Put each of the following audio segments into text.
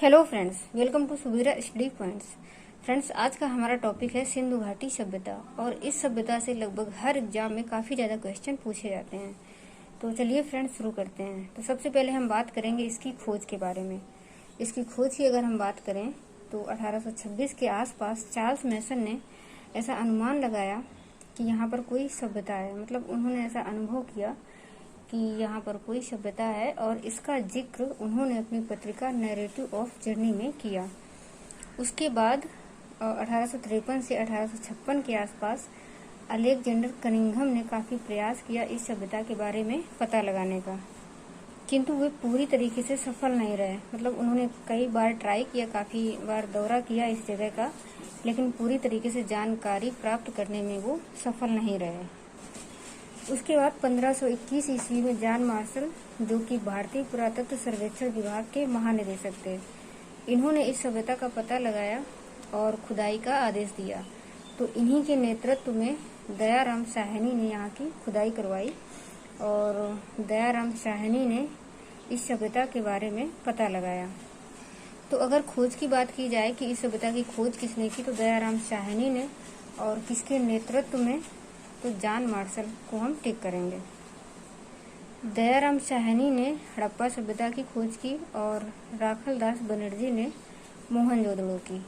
Hello friends, welcome to Subira study points. Friends, आज का हमारा टॉपिक है सिंधु घाटी सभ्यता। और इस सभ्यता से लगभग हर एग्जाम में काफ़ी ज़्यादा क्वेश्चन पूछे जाते हैं। तो चलिए फ्रेंड्स शुरू करते हैं। तो सबसे पहले हम बात करेंगे इसकी खोज के बारे में। इसकी खोज की अगर हम बात करें तो 1826 के आसपास चार्ल्स मैसन ने ऐसा अनुमान लगाया कि यहाँ पर कोई सभ्यता है। मतलब उन्होंने ऐसा अनुभव किया कि यहाँ पर कोई सभ्यता है और इसका जिक्र उन्होंने अपनी पत्रिका नैरेटिव ऑफ जर्नी में किया। उसके बाद 1853 से 1856 के आसपास अलेक्जेंडर कनिंघम ने काफ़ी प्रयास किया इस सभ्यता के बारे में पता लगाने का, किंतु वे पूरी तरीके से सफल नहीं रहे। मतलब उन्होंने कई बार ट्राई किया, काफ़ी बार दौरा किया इस जगह का, लेकिन पूरी तरीके से जानकारी प्राप्त करने में वो सफल नहीं रहे। उसके बाद 1521 ईस्वी में जॉन मार्शल, जो कि भारतीय पुरातत्व सर्वेक्षण विभाग के महानिदेशक थे, इन्होंने इस सभ्यता का पता लगाया और खुदाई का आदेश दिया। तो इन्हीं के नेतृत्व में दयाराम साहनी ने यहाँ की खुदाई करवाई और दयाराम साहनी ने इस सभ्यता के बारे में पता लगाया। तो अगर खोज की बात की जाए कि इस सभ्यता की खोज किसने की, तो दयाराम साहनी ने। और किसके नेतृत्व में, तो जॉन मार्शल को हम टिक करेंगे। दयाराम साहनी ने हड़प्पा सभ्यता की खोज की और राखलदास बनर्जी ने मोहनजोदड़ो की।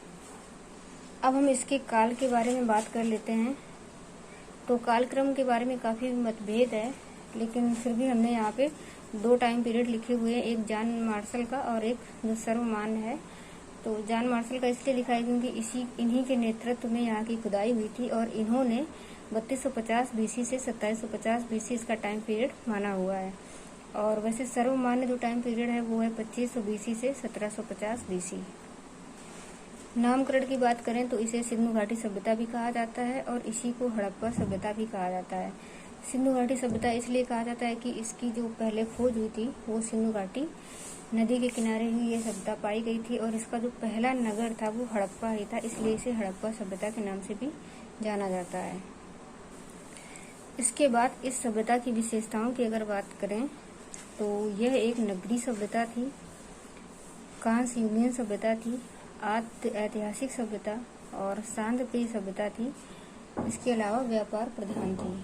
अब हम इसके काल के बारे में बात कर लेते हैं। तो कालक्रम के बारे में काफ़ी मतभेद है, लेकिन फिर भी हमने यहाँ पे दो टाइम पीरियड लिखे हुए हैं, एक जॉन मार्शल का और एक जो सर्वमान्य है। तो जॉन मार्शल का इसलिए लिखा है क्योंकि इन्हीं के नेतृत्व में यहाँ की खुदाई हुई थी और इन्होंने 3250 बीसी से 2750 बीसी इसका टाइम पीरियड माना हुआ है। और वैसे सर्वमान्य जो टाइम पीरियड है वो है 2500 बीसी से 1750 बीसी। नामकरण की बात करें तो इसे सिंधु घाटी सभ्यता भी कहा जाता है और इसी को हड़प्पा सभ्यता भी कहा जाता है। सिंधु घाटी सभ्यता इसलिए कहा जाता है कि इसकी जो पहले खोज हुई थी वो सिंधु घाटी नदी के किनारे ही ये सभ्यता पाई गई थी और इसका जो पहला नगर था वो हड़प्पा ही था, इसलिए इसे हड़प्पा सभ्यता के नाम से भी जाना जाता है। इसके बाद इस सभ्यता की विशेषताओं की अगर बात करें तो यह एक नगरीय सभ्यता थी, कांस्य युगीन सभ्यता थी, आद्य ऐतिहासिक सभ्यता और शांतिप्रिय सभ्यता थी। इसके अलावा व्यापार प्रधान थी।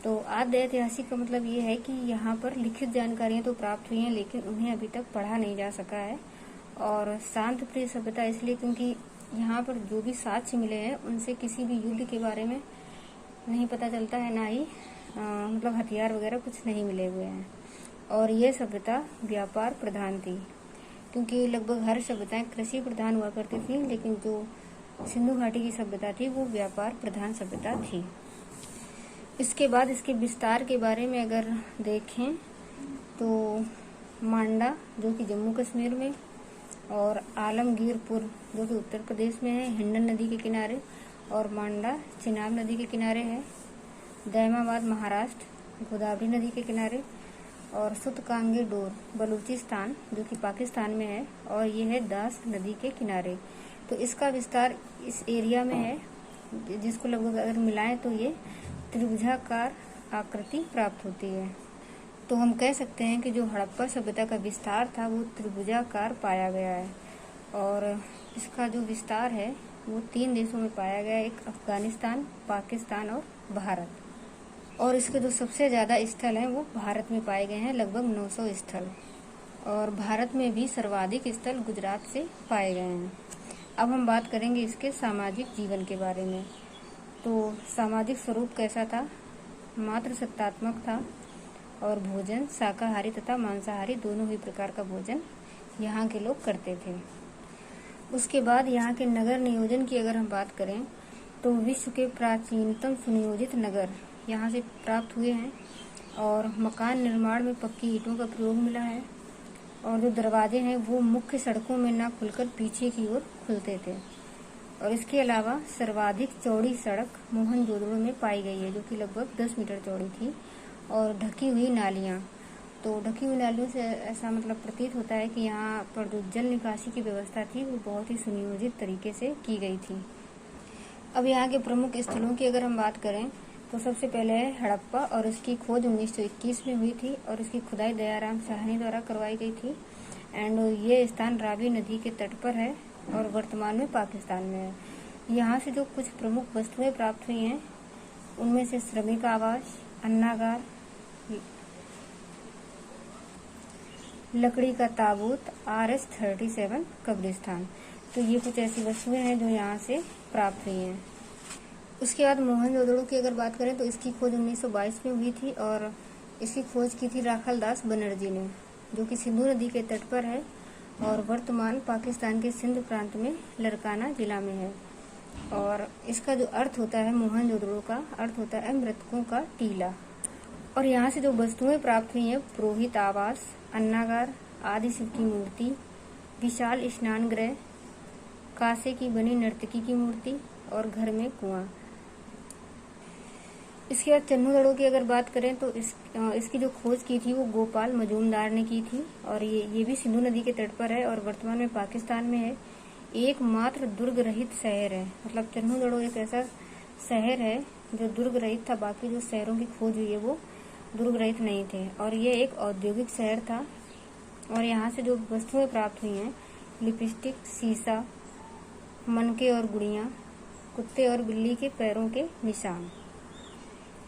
तो आद्य ऐतिहासिक का मतलब ये है कि यहाँ पर लिखित जानकारियाँ तो प्राप्त हुई हैं लेकिन उन्हें अभी तक पढ़ा नहीं जा सका है। और शांतिप्रिय सभ्यता इसलिए क्योंकि यहाँ पर जो भी साक्ष्य मिले हैं उनसे किसी भी युद्ध के बारे में नहीं पता चलता है, ना ही मतलब हथियार वगैरह कुछ नहीं मिले हुए हैं। और ये सभ्यता व्यापार प्रधान थी, क्योंकि लगभग हर सभ्यताएं कृषि प्रधान हुआ करती थी, लेकिन जो सिंधु घाटी की सभ्यता थी वो व्यापार प्रधान सभ्यता थी। इसके बाद इसके विस्तार के बारे में अगर देखें तो मांडा, जो कि जम्मू कश्मीर में, और आलमगीरपुर, जो कि उत्तर प्रदेश में है, हिंडन नदी के किनारे, और मांडा चिनाब नदी के किनारे है। दैमाबाद महाराष्ट्र, गोदावरी नदी के किनारे, और सुतकांगे डोर बलूचिस्तान, जो कि पाकिस्तान में है, और ये है दास नदी के किनारे। तो इसका विस्तार इस एरिया में है, जिसको लगभग अगर मिलाएं तो ये त्रिभुजाकार आकृति प्राप्त होती है। तो हम कह सकते हैं कि जो हड़प्पा सभ्यता का विस्तार था वो त्रिभुजाकार पाया गया है। और इसका जो विस्तार है वो 3 देशों में पाया गया, एक अफगानिस्तान, पाकिस्तान और भारत। और इसके जो सबसे ज़्यादा स्थल हैं वो भारत में पाए गए हैं, लगभग 900 स्थल। और भारत में भी सर्वाधिक स्थल गुजरात से पाए गए हैं। अब हम बात करेंगे इसके सामाजिक जीवन के बारे में। तो सामाजिक स्वरूप कैसा था? मात्र सत्तात्मक था और भोजन शाकाहारी तथा मांसाहारी दोनों ही प्रकार का भोजन यहाँ के लोग करते थे। उसके बाद यहाँ के नगर नियोजन की अगर हम बात करें तो विश्व के प्राचीनतम सुनियोजित नगर यहाँ से प्राप्त हुए हैं। और मकान निर्माण में पक्की ईंटों का प्रयोग मिला है। और जो दरवाजे हैं वो मुख्य सड़कों में ना खुलकर पीछे की ओर खुलते थे। और इसके अलावा सर्वाधिक चौड़ी सड़क मोहनजोदड़ो में पाई गई है, जो कि लगभग 10 मीटर चौड़ी थी। और ढकी हुई नालियाँ, तो ढकी हुई नालियों से ऐसा मतलब प्रतीत होता है कि यहाँ पर जो जल निकासी की व्यवस्था थी वो बहुत ही सुनियोजित तरीके से की गई थी। अब यहाँ के प्रमुख स्थलों की अगर हम बात करें तो सबसे पहले है हड़प्पा, और इसकी खोज 1921 में हुई थी और इसकी खुदाई दयाराम साहनी द्वारा करवाई गई थी। एंड ये स्थान रावी नदी के तट पर है और वर्तमान में पाकिस्तान में है। यहाँ से जो कुछ प्रमुख वस्तुएं प्राप्त हुई हैं उनमें से श्रमिक आवास, अन्नागार, लकड़ी का ताबूत, RS-37 कब्रिस्तान। तो ये कुछ ऐसी वस्तुएं हैं जो यहाँ से प्राप्त हुई हैं। उसके बाद मोहनजोदड़ो की अगर बात करें तो इसकी खोज 1922 में हुई थी और इसकी खोज की थी राखालदास बनर्जी ने, जो कि सिंधु नदी के तट पर है और वर्तमान पाकिस्तान के सिंध प्रांत में लरकाना जिला में है। और इसका जो अर्थ होता है, मोहनजोदड़ो का अर्थ होता है मृतकों का टीला। और यहाँ से जो वस्तुएं प्राप्त हुई हैं, पुरोहित आवास, अन्नागार, आदि शिव की मूर्ति, विशाल स्नान गृह, कांसे की बनी नर्तकी की मूर्ति और घर में कुआं। इसके बाद चन्नूदड़ो की अगर बात करें तो इसकी जो खोज की थी वो गोपाल मजूमदार ने की थी और ये भी सिंधु नदी के तट पर है और वर्तमान में पाकिस्तान में है। एकमात्र दुर्ग रहित शहर है, मतलब चन्नूदड़ो एक ऐसा शहर है जो दुर्ग रहित था। बाकी जो शहरों की खोज हुई है वो दुर्ग रहित नहीं थे। और ये एक औद्योगिक शहर था और यहाँ से जो वस्तुएं प्राप्त हुई हैं, लिपस्टिक, शीशा, मनके और गुड़ियाँ, कुत्ते और बिल्ली के पैरों के निशान।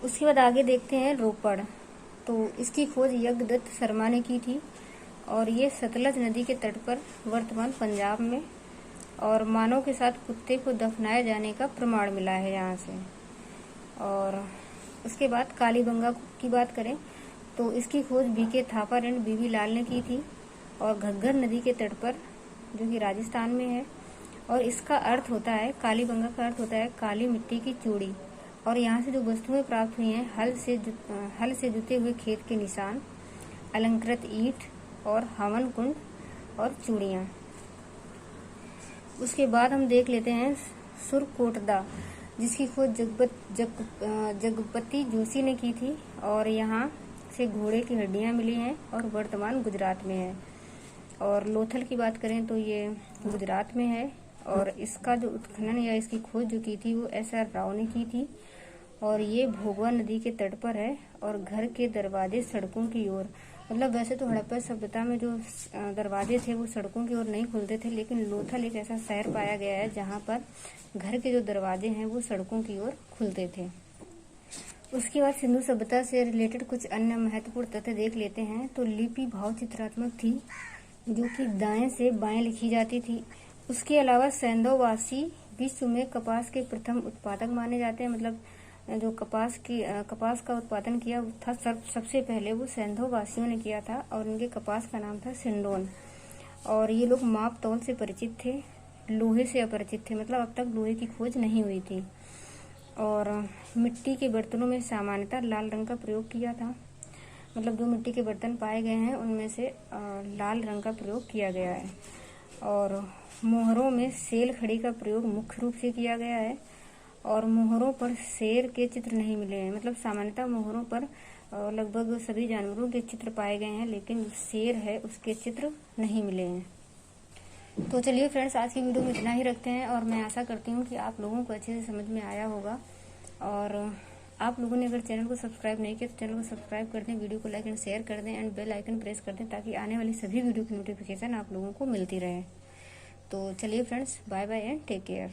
उसके बाद आगे देखते हैं रोपड़। तो इसकी खोज यज्ञदत्त शर्मा ने की थी और ये सतलज नदी के तट पर वर्तमान पंजाब में, और मानव के साथ कुत्ते को दफनाए जाने का प्रमाण मिला है यहाँ से। और उसके बाद कालीबंगा की बात करें तो इसकी खोज BK थापर एंड BV लाल ने की थी और घग्गर नदी के तट पर, जो कि राजस्थान में है। और इसका अर्थ होता है, कालीबंगा का अर्थ होता है काली मिट्टी की चूड़ी। और यहाँ से जो वस्तुएं प्राप्त हुई हैं, हल से जुते हुए खेत के निशान, अलंकृत ईंट और हवन कुंड और चूड़ियाँ। उसके बाद हम देख लेते हैं सुरकोटदा, जिसकी खोज जगपति जोशी ने की थी और यहाँ से घोड़े की हड्डियाँ मिली हैं और वर्तमान गुजरात में है। और लोथल की बात करें तो ये गुजरात में है और इसका जो उत्खनन या इसकी खोज जो की थी वो SR राव ने की थी और ये भोगवा नदी के तट पर है। और घर के दरवाजे सड़कों की ओर, मतलब वैसे तो हड़प्पा सभ्यता में जो दरवाजे थे वो सड़कों की ओर नहीं खुलते थे, लेकिन लोथल एक ऐसा शहर पाया गया है जहाँ पर घर के जो दरवाजे हैं वो सड़कों की ओर खुलते थे। उसके बाद सिंधु सभ्यता से रिलेटेड कुछ अन्य महत्वपूर्ण तथ्य देख लेते हैं। तो लिपि भाव चित्रात्मक थी, जो कि दाएं से बाएं लिखी जाती थी। उसके अलावा सैंधववासी विश्व में कपास के प्रथम उत्पादक माने जाते हैं, मतलब जो कपास का उत्पादन किया था सबसे पहले वो सैंधववासियों ने किया था और उनके कपास का नाम था सिंडोन। और ये लोग माप तौल से परिचित थे, लोहे से अपरिचित थे, मतलब अब तक लोहे की खोज नहीं हुई थी। और मिट्टी के बर्तनों में सामान्यतः लाल रंग का प्रयोग किया था, मतलब जो मिट्टी के बर्तन पाए गए हैं उनमें से लाल रंग का प्रयोग किया गया है। और मोहरों में सेल खड़ी का प्रयोग मुख्य रूप से किया गया है और मोहरों पर शेर के चित्र नहीं मिले हैं, मतलब सामान्यतः मोहरों पर लगभग सभी जानवरों के चित्र पाए गए हैं, लेकिन जो शेर है उसके चित्र नहीं मिले हैं। तो चलिए फ्रेंड्स, आज की वीडियो में इतना ही रखते हैं और मैं आशा करती हूँ कि आप लोगों को अच्छे से समझ में आया होगा। और आप लोगों ने अगर चैनल को सब्सक्राइब नहीं किया तो चैनल को सब्सक्राइब कर दें, वीडियो को लाइक एंड शेयर कर दें एंड बेल आइकन प्रेस कर दें, ताकि आने वाली सभी वीडियो की नोटिफिकेशन आप लोगों को मिलती रहे। तो चलिए friends, bye bye and take care.